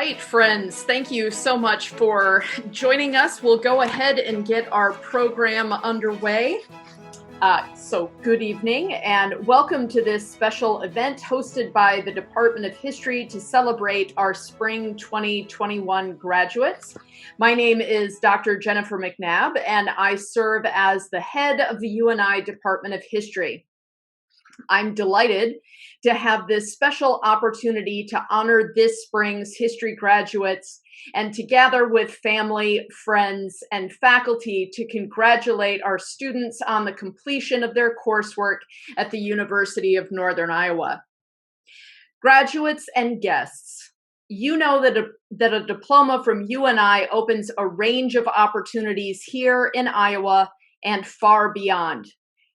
right, friends, thank you so much for joining us. We'll go ahead and get our program underway. So good evening and welcome to this special event hosted by the Department of History to celebrate our Spring 2021 graduates. My name is Dr. Jennifer McNabb and I serve as the head of the UNI Department of History. I'm delighted to have this special opportunity to honor this spring's history graduates and to gather with family, friends, and faculty to congratulate our students on the completion of their coursework at the University of Northern Iowa. Graduates and guests, you know that a diploma from UNI opens a range of opportunities here in Iowa and far beyond.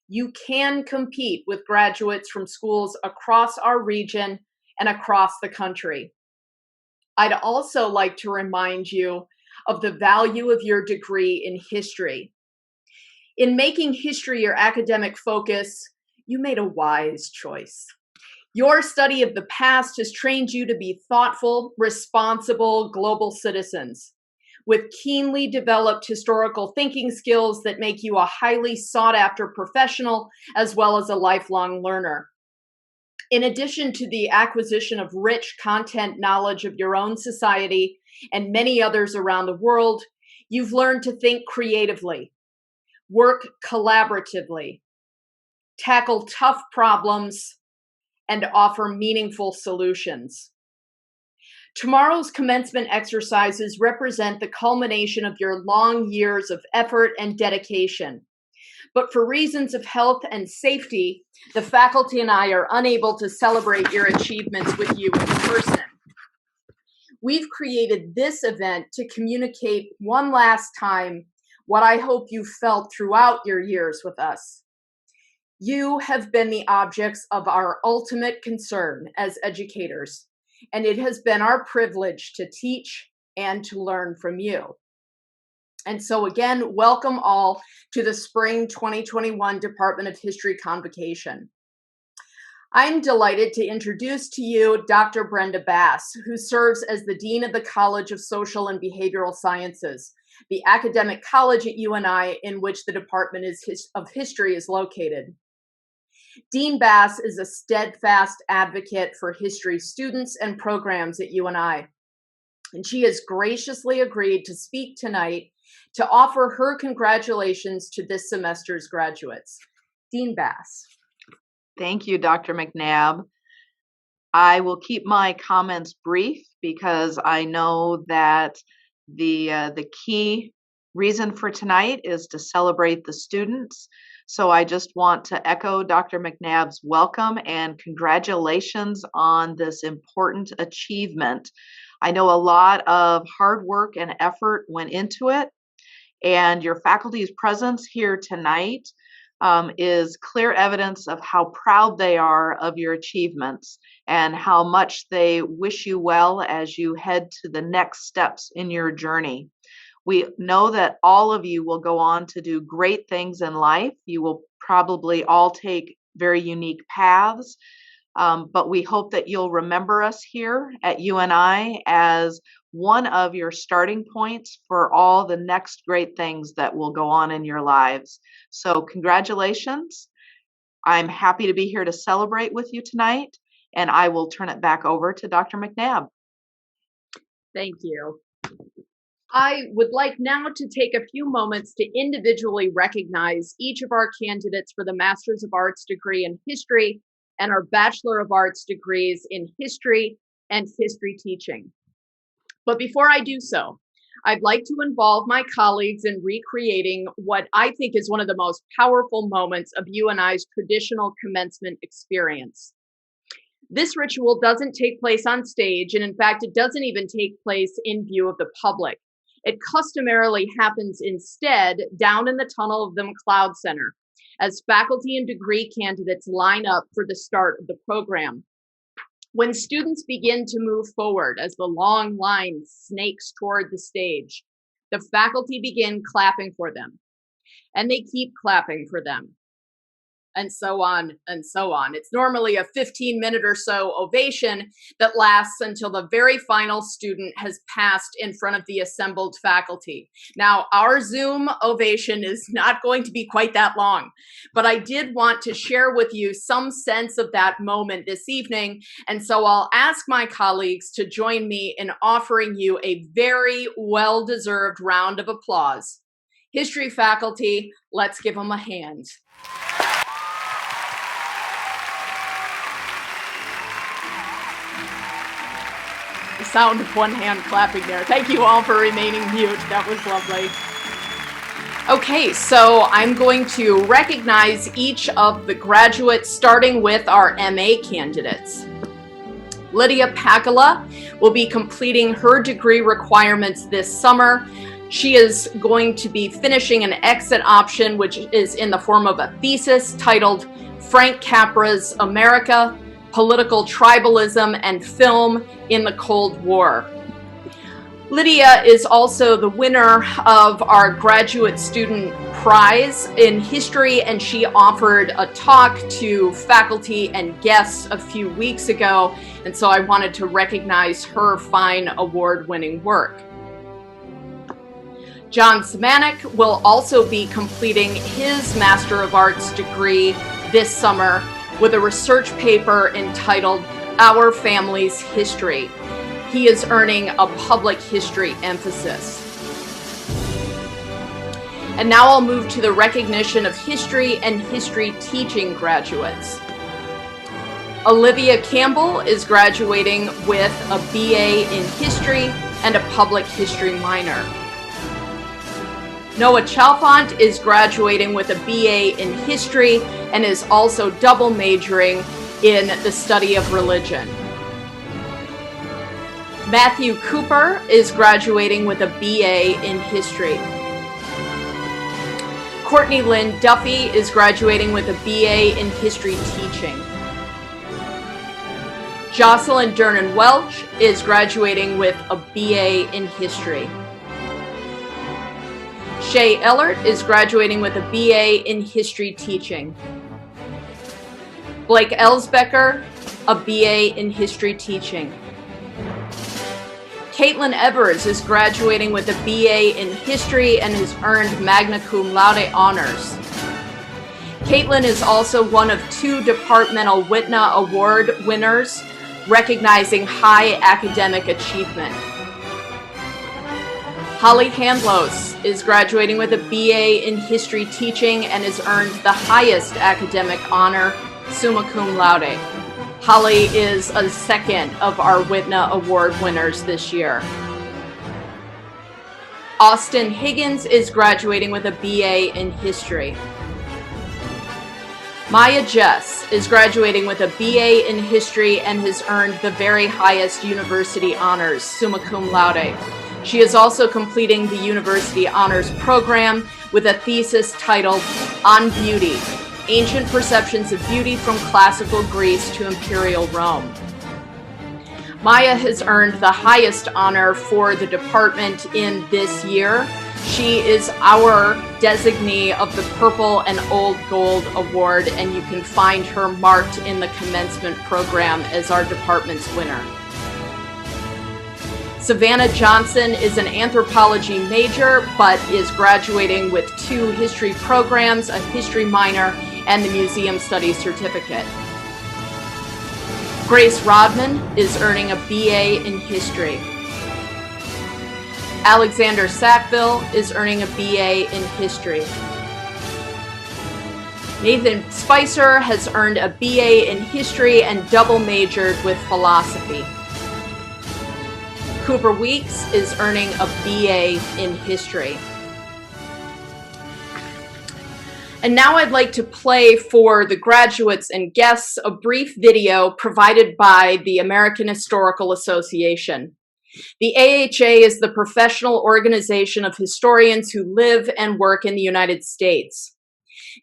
You can compete with graduates from schools across our region and across the country. I'd also like to remind you of the value of your degree in history. In making history your academic focus, you made a wise choice. Your study of the past has trained you to be thoughtful, responsible global citizens with keenly developed historical thinking skills that make you a highly sought-after professional as well as a lifelong learner. In addition to the acquisition of rich content knowledge of your own society and many others around the world, you've learned to think creatively, work collaboratively, tackle tough problems, and offer meaningful solutions. Tomorrow's commencement exercises represent the culmination of your long years of effort and dedication. But for reasons of health and safety, the faculty and I are unable to celebrate your achievements with you in person. We've created this event to communicate one last time what I hope you felt throughout your years with us. You have been the objects of our ultimate concern as educators, and it has been our privilege to teach and to learn from you. And so again, welcome all to the Spring 2021 Department of History Convocation. I'm delighted to introduce to you Dr. Brenda Bass, who serves as the Dean of the College of Social and Behavioral Sciences, the academic college at UNI in which the Department of History is located. Dean Bass is a steadfast advocate for history students and programs at UNI, and she has graciously agreed to speak tonight to offer her congratulations to this semester's graduates. Dean Bass. Thank you, Dr. McNabb. I will keep my comments brief because I know that the key reason for tonight is to celebrate the students. So I just want to echo Dr. McNabb's welcome and congratulations on this important achievement. I know a lot of hard work and effort went into it, and your faculty's presence here tonight is clear evidence of how proud they are of your achievements and how much they wish you well as you head to the next steps in your journey. We know that all of you will go on to do great things in life. You will probably all take very unique paths, but we hope that you'll remember us here at UNI as one of your starting points for all the next great things that will go on in your lives. So congratulations. I'm happy to be here to celebrate with you tonight, and I will turn it back over to Dr. McNabb. Thank you. I would like now to take a few moments to individually recognize each of our candidates for the Master's of Arts degree in History and our Bachelor of Arts degrees in History and History Teaching. But before I do so, I'd like to involve my colleagues in recreating what I think is one of the most powerful moments of UNI's traditional commencement experience. This ritual doesn't take place on stage, and in fact, it doesn't even take place in view of the public. It customarily happens instead down in the tunnel of the McLeod Center as faculty and degree candidates line up for the start of the program. When students begin to move forward as the long line snakes toward the stage, the faculty begin clapping for them, and they keep clapping for them and so on and so on. It's normally a 15-minute or so ovation that lasts until the very final student has passed in front of the assembled faculty. Now, our Zoom ovation is not going to be quite that long, but I did want to share with you some sense of that moment this evening, and so I'll ask my colleagues to join me in offering you a very well-deserved round of applause. History faculty, let's give them a hand. The sound of one hand clapping there. Thank you all for remaining mute. That was lovely. Okay, so I'm going to recognize each of the graduates, starting with our MA candidates. Lydia Pakala will be completing her degree requirements this summer. She is going to be finishing an exit option, which is in the form of a thesis titled Frank Capra's America, Political Tribalism and Film in the Cold War. Lydia is also the winner of our graduate student prize in history, and she offered a talk to faculty and guests a few weeks ago, and so I wanted to recognize her fine award-winning work. John Semanek will also be completing his Master of Arts degree this summer with a research paper entitled Our Family's History. He is earning a public history emphasis. And now I'll move to the recognition of history and history teaching graduates. Olivia Campbell is graduating with a BA in history and a public history minor. Noah Chalfant is graduating with a BA in history and is also double majoring in the study of religion. Matthew Cooper is graduating with a BA in history. Courtney Lynn Duffy is graduating with a BA in history teaching. Jocelyn Dernan Welch is graduating with a BA in history. Shay Ellert is graduating with a BA in history teaching. Blake Elsbecker, a BA in history teaching. Caitlin Evers is graduating with a BA in history and has earned magna cum laude honors. Caitlin is also one of 2 Departmental Whitney Award winners, recognizing high academic achievement. Holly Handlos is graduating with a BA in history teaching and has earned the highest academic honor, summa cum laude. Holly is a second of our Whitney Award winners this year. Austin Higgins is graduating with a BA in history. Maya Jess is graduating with a BA in history and has earned the very highest university honors, summa cum laude. She is also completing the University Honors Program with a thesis titled On Beauty, Ancient Perceptions of Beauty from Classical Greece to Imperial Rome. Maya has earned the highest honor for the department in this year. She is our designee of the Purple and Old Gold Award, and you can find her marked in the commencement program as our department's winner. Savannah Johnson is an anthropology major, but is graduating with 2 history programs, a history minor, and the Museum Studies certificate. Grace Rodman is earning a BA in history. Alexander Sackville is earning a BA in history. Nathan Spicer has earned a BA in history and double majored with philosophy. Cooper Weeks is earning a BA in history. And now I'd like to play for the graduates and guests a brief video provided by the American Historical Association. The AHA is the professional organization of historians who live and work in the United States.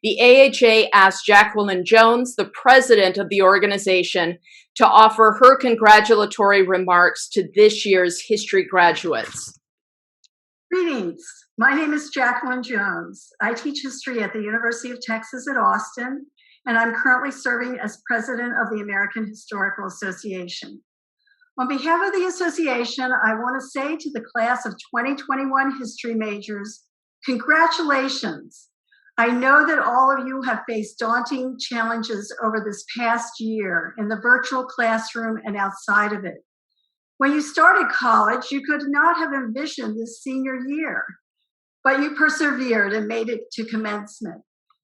The AHA asked Jacqueline Jones, the president of the organization, to offer her congratulatory remarks to this year's history graduates. Greetings. My name is Jacqueline Jones. I teach history at the University of Texas at Austin, and I'm currently serving as president of the American Historical Association. On behalf of the association, I want to say to the class of 2021 history majors, congratulations. I know that all of you have faced daunting challenges over this past year in the virtual classroom and outside of it. When you started college, you could not have envisioned this senior year, but you persevered and made it to commencement.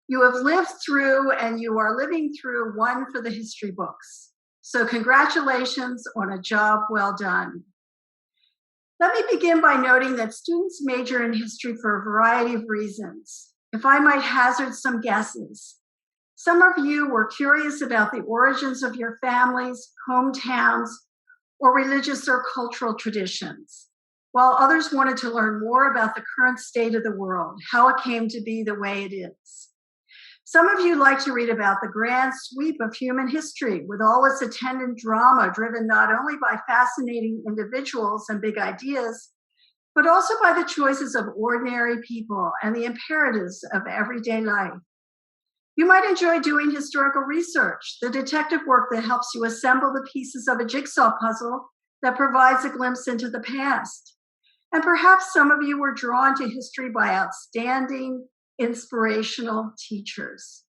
You have lived through and you are living through one for the history books. So congratulations on a job well done. Let me begin by noting that students major in history for a variety of reasons. If I might hazard some guesses, some of you were curious about the origins of your families, hometowns, or religious or cultural traditions, while others wanted to learn more about the current state of the world, how it came to be the way it is. Some of you like to read about the grand sweep of human history with all its attendant drama driven not only by fascinating individuals and big ideas, but also by the choices of ordinary people and the imperatives of everyday life. You might enjoy doing historical research, the detective work that helps you assemble the pieces of a jigsaw puzzle that provides a glimpse into the past. And perhaps some of you were drawn to history by outstanding, inspirational teachers.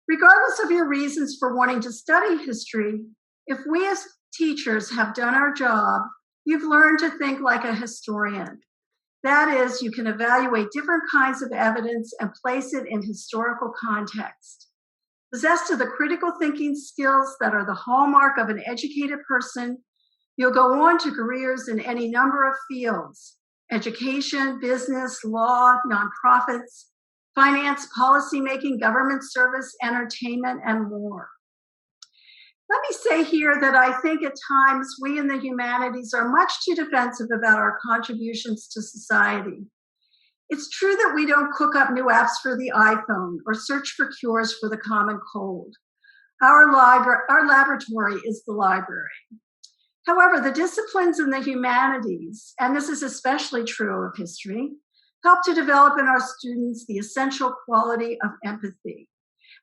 Regardless of your reasons for wanting to study history, if we as teachers have done our job, you've learned to think like a historian. That is, you can evaluate different kinds of evidence and place it in historical context. Possessed of the critical thinking skills that are the hallmark of an educated person, you'll go on to careers in any number of fields: education, business, law, nonprofits, finance, policymaking, government service, entertainment, and more. Let me say here that I think at times we in the humanities are much too defensive about our contributions to society. It's true that we don't cook up new apps for the iPhone or search for cures for the common cold. Our laboratory is the library. However, the disciplines in the humanities, and this is especially true of history, help to develop in our students the essential quality of empathy.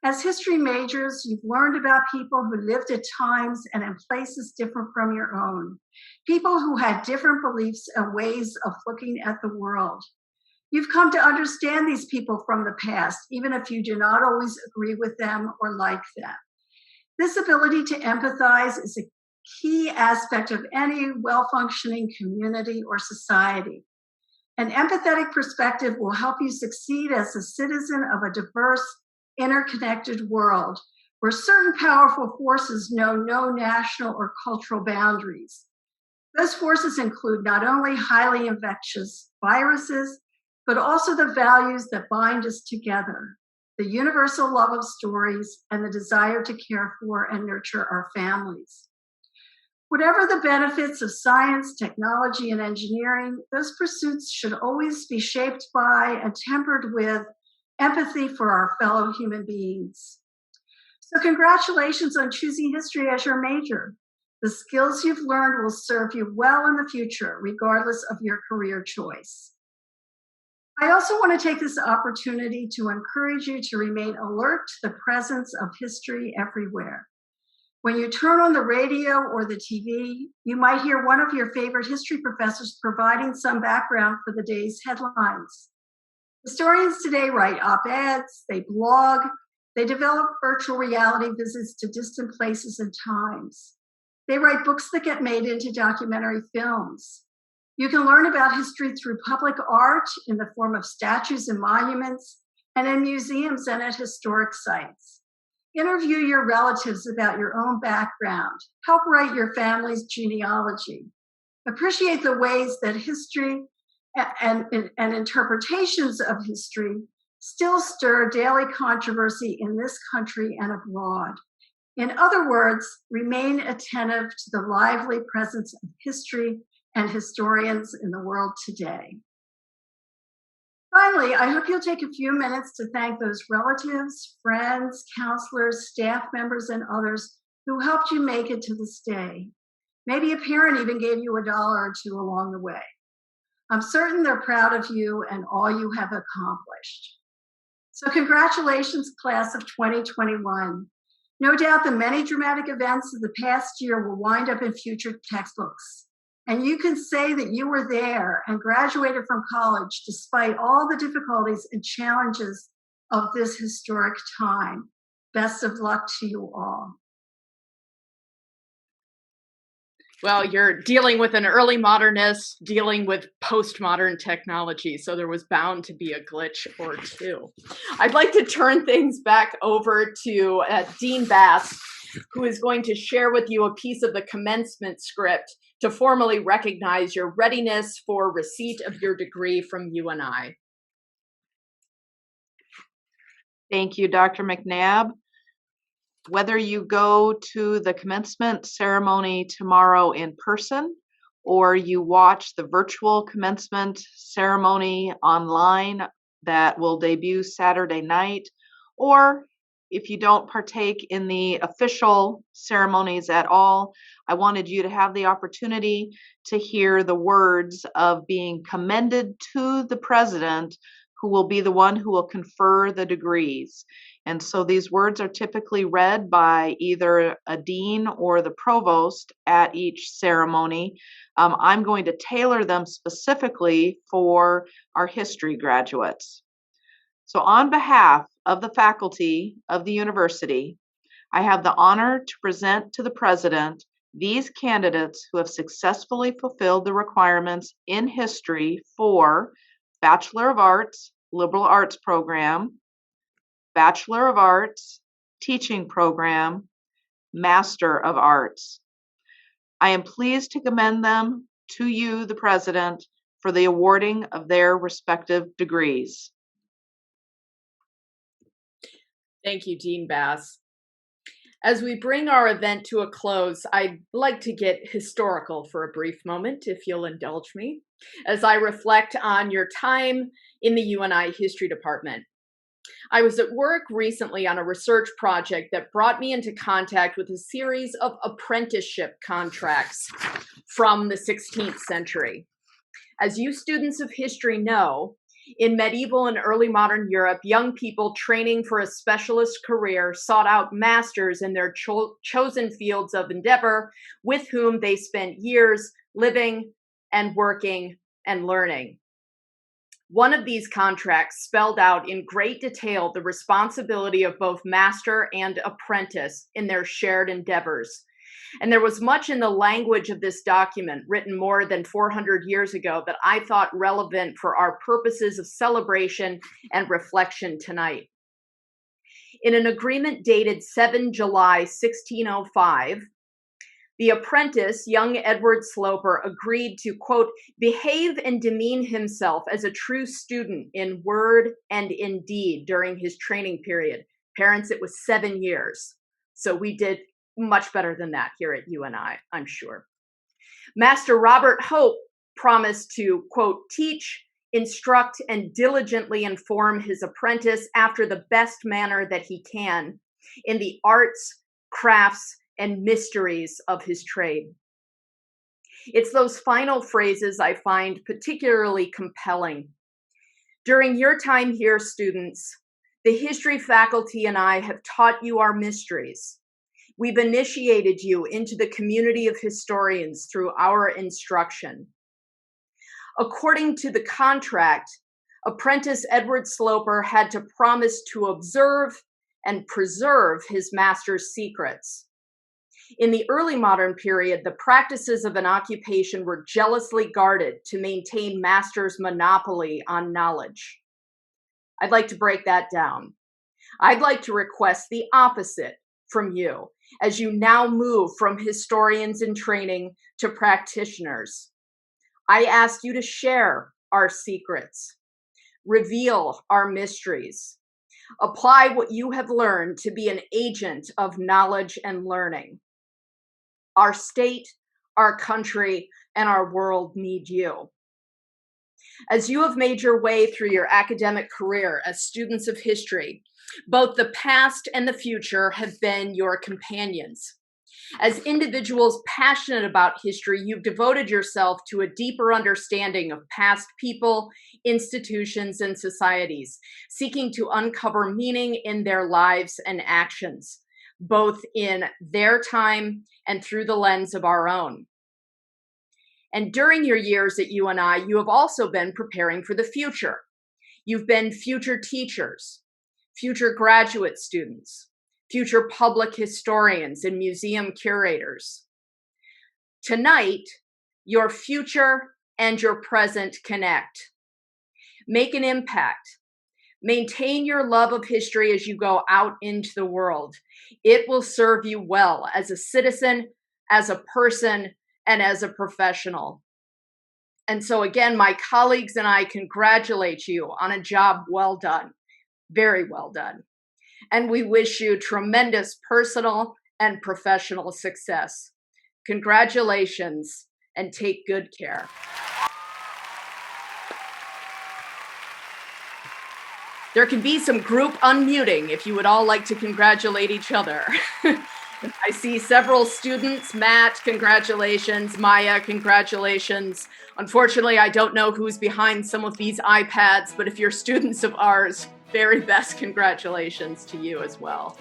As history majors, you've learned about people who lived at times and in places different from your own, people who had different beliefs and ways of looking at the world. You've come to understand these people from the past, even if you do not always agree with them or like them. This ability to empathize is a key aspect of any well-functioning community or society. An empathetic perspective will help you succeed as a citizen of a diverse, interconnected world where certain powerful forces know no national or cultural boundaries. Those forces include not only highly infectious viruses, but also the values that bind us together, the universal love of stories and the desire to care for and nurture our families. Whatever the benefits of science, technology, and engineering, those pursuits should always be shaped by and tempered with empathy for our fellow human beings. So congratulations on choosing history as your major. The skills you've learned will serve you well in the future, regardless of your career choice. I also want to take this opportunity to encourage you to remain alert to the presence of history everywhere. When you turn on the radio or the TV, you might hear one of your favorite history professors providing some background for the day's headlines. Historians today write op-eds, they blog, they develop virtual reality visits to distant places and times. They write books that get made into documentary films. You can learn about history through public art in the form of statues and monuments, and in museums and at historic sites. Interview your relatives about your own background. Help write your family's genealogy. Appreciate the ways that history and interpretations of history still stir daily controversy in this country and abroad. In other words, remain attentive to the lively presence of history and historians in the world today. Finally, I hope you'll take a few minutes to thank those relatives, friends, counselors, staff members, and others who helped you make it to this day. Maybe a parent even gave you $1 or $2 along the way. I'm certain they're proud of you and all you have accomplished. So congratulations, class of 2021. No doubt the many dramatic events of the past year will wind up in future textbooks. And you can say that you were there and graduated from college despite all the difficulties and challenges of this historic time. Best of luck to you all. Well, you're dealing with an early modernist, dealing with postmodern technology, so there was bound to be a glitch or two. I'd like to turn things back over to Dean Bass, who is going to share with you a piece of the commencement script to formally recognize your readiness for receipt of your degree from UNI. Thank you, Dr. McNabb. Whether you go to the commencement ceremony tomorrow in person or you watch the virtual commencement ceremony online that will debut Saturday night, or if you don't partake in the official ceremonies at all, I wanted you to have the opportunity to hear the words of being commended to the president, who will be the one who will confer the degrees. And so these words are typically read by either a dean or the provost at each ceremony. I'm going to tailor them specifically for our history graduates. So on behalf of the faculty of the university, I have the honor to present to the president these candidates who have successfully fulfilled the requirements in history for Bachelor of Arts, Liberal Arts Program, Bachelor of Arts, Teaching Program, Master of Arts. I am pleased to commend them to you, the President, for the awarding of their respective degrees. Thank you, Dean Bass. As we bring our event to a close, I'd like to get historical for a brief moment, if you'll indulge me, as I reflect on your time in the UNI History Department. I was at work recently on a research project that brought me into contact with a series of apprenticeship contracts from the 16th century. As you students of history know, in medieval and early modern Europe, young people training for a specialist career sought out masters in their chosen fields of endeavor with whom they spent years living and working and learning. One of these contracts spelled out in great detail the responsibility of both master and apprentice in their shared endeavors. And there was much in the language of this document, written more than 400 years ago, that I thought relevant for our purposes of celebration and reflection tonight. In an agreement dated 7 July 1605, the apprentice, young Edward Sloper, agreed to, quote, behave and demean himself as a true student in word and in deed during his training period. Parents, it was 7 years. So we did much better than that here at UNI, I'm sure. Master Robert Hope promised to, quote, teach, instruct, and diligently inform his apprentice after the best manner that he can in the arts, crafts, and mysteries of his trade. It's those final phrases I find particularly compelling. During your time here, students, the history faculty and I have taught you our mysteries. We've initiated you into the community of historians through our instruction. According to the contract, apprentice Edward Sloper had to promise to observe and preserve his master's secrets. In the early modern period, the practices of an occupation were jealously guarded to maintain master's monopoly on knowledge. I'd like to break that down. I'd like to request the opposite from you as you now move from historians in training to practitioners. I ask you to share our secrets, reveal our mysteries, apply what you have learned to be an agent of knowledge and learning. Our state, our country, and our world need you. As you have made your way through your academic career as students of history, both the past and the future have been your companions. As individuals passionate about history, you've devoted yourself to a deeper understanding of past people, institutions, and societies, seeking to uncover meaning in their lives and actions, both in their time and through the lens of our own. And during your years at UNI, you have also been preparing for the future. You've been future teachers, future graduate students, future public historians and museum curators. Tonight, your future and your present connect. Make an impact. Maintain your love of history as you go out into the world. It will serve you well as a citizen, as a person, and as a professional. And so again, my colleagues and I congratulate you on a job well done, very well done. And we wish you tremendous personal and professional success. Congratulations, and take good care. There can be some group unmuting if you would all like to congratulate each other. I see several students. Matt, congratulations. Maya, congratulations. Unfortunately, I don't know who's behind some of these iPads, but if you're students of ours, very best congratulations to you as well.